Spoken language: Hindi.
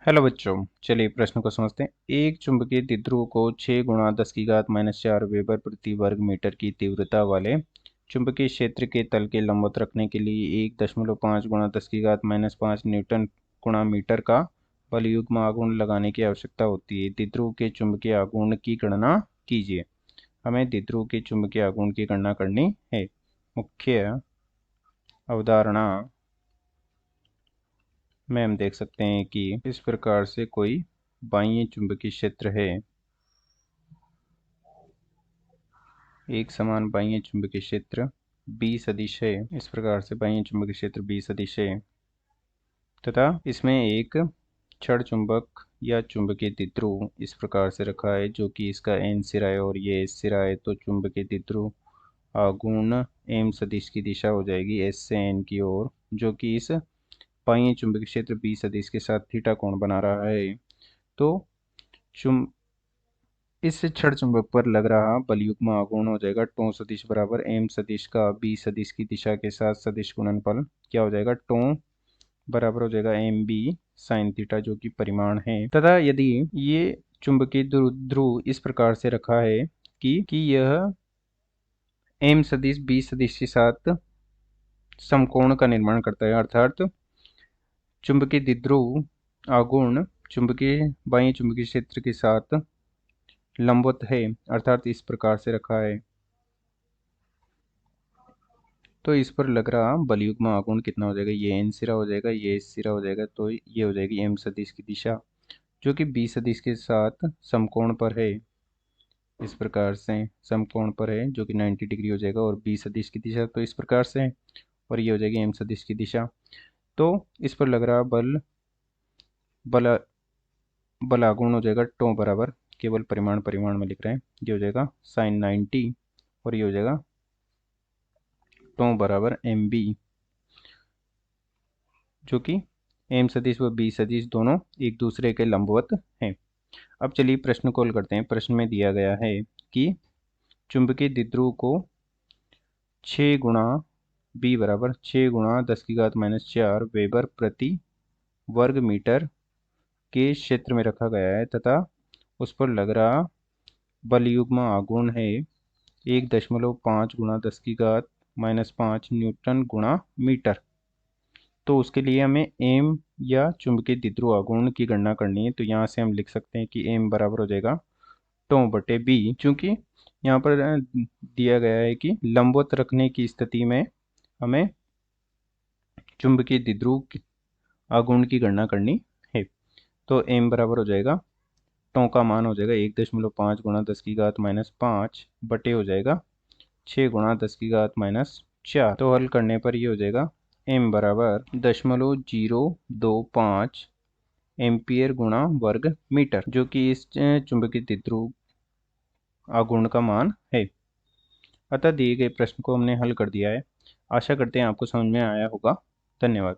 हेलो बच्चों, चलिए प्रश्न को समझते हैं। एक चुंबकीय द्विध्रुव को 6 गुणा 10 की घात -4 वेबर प्रति वर्ग मीटर की तीव्रता वाले चुंबकीय क्षेत्र के तल के लंबवत रखने के लिए 1.5 गुणा 10 की घात -5 न्यूटन गुणा मीटर का बलयुग्म आघूर्ण लगाने की आवश्यकता होती है। द्विध्रुव के चुंबकीय आघूर्ण की गणना कीजिए। हमें द्विध्रुव के चुंबकीय आघूर्ण की गणना करनी है। मुख्य अवधारणा में हम देख सकते हैं कि इस प्रकार से कोई बाह्य चुंबकीय क्षेत्र है। एक समान बाह्य चुंबकीय क्षेत्र B सदिश है। इस प्रकार से बाह्य चुंबकीय क्षेत्र B सदिश है तथा इसमें एक छड़ चुंबक या चुंबकीय द्विध्रुव इस प्रकार से रखा है, जो कि इसका N सिरा है और ये S सिरा है। तो चुंबकीय द्विध्रुव आघूर्ण M सदिश की दिशा हो जाएगी S से N की ओर, जो कि इस बाह्य चुंबकीय क्षेत्र B सदिश के साथ थीटा कोण बना रहा है। तो इस छड़ चुंबक पर लग रहा बलयुग्म आघूर्ण हो जाएगा टो सदिश बराबर एम सदिश का बी सदिश की दिशा के साथ सदिश गुणनफल। क्या हो जाएगा? टो बराबर हो जाएगा एम बी साइन थीटा, जो कि परिमाण है। तथा यदि ये चुंबकीय ध्रुव इस प्रकार से रखा है कि यह एम सदिश बी सदिश के साथ समकोण का निर्माण करता है, अर्थात चुंबकीय द्विध्रुव आघूर्ण चुंबकीय बाह्य चुंबकीय क्षेत्र के साथ लंबवत है, अर्थात इस प्रकार से रखा है। तो इस पर लग रहा बलयुग्म आघूर्ण कितना हो जाएगा? ये एन सिरा हो जाएगा, ये एस सिरा हो जाएगा। तो ये हो जाएगी एम सदिश की दिशा, जो कि बी सदिश के साथ समकोण पर है। इस प्रकार से समकोण पर है, जो कि 90 डिग्री हो जाएगा। और बी सदिश की दिशा तो इस प्रकार से है, और ये हो जाएगी एम सदिश की दिशा। तो इस पर लग रहा बल बल आघूर्ण हो जाएगा टो बराबर, केवल परिमाण परिमाण में लिख रहे हैं, ये हो जाएगा साइन 90 और ये हो जाएगा टो बराबर एम बी, जो कि एम सदिश व बी सदिश दोनों एक दूसरे के लंबवत हैं। अब चलिए प्रश्न को हल करते हैं। प्रश्न में दिया गया है कि चुंबकीय द्विध्रुव को 6 गुणा बी बराबर 6 गुणा 10 की घात -4 वेबर प्रति वर्ग मीटर के क्षेत्र में रखा गया है तथा उस पर लग रहा बलयुग्म आघूर्ण है 1.5 गुणा 10 की घात -5 न्यूटन गुणा मीटर। तो उसके लिए हमें एम या चुंबकीय द्विध्रुव आघूर्ण की गणना करनी है। तो यहाँ से हम लिख सकते हैं कि एम बराबर हो जाएगा टो बटे बी। चूंकि यहाँ पर दिया गया है कि लंबवत रखने की स्थिति में हमें चुंबकीय द्विध्रुव आघूर्ण की गणना करनी है। तो एम बराबर हो जाएगा, टो का मान हो जाएगा 1.5 गुणा 10 की घात -5 बटे हो जाएगा 6 गुणा 10 की घात -4। तो हल करने पर ये हो जाएगा एम बराबर 0.025 एम्पियर गुणा वर्ग मीटर, जो कि इस चुंबकीय द्विध्रुव आघूर्ण का मान है। अतः दिए गए प्रश्न को हमने हल कर दिया है। आशा करते हैं आपको समझ में आया होगा। धन्यवाद।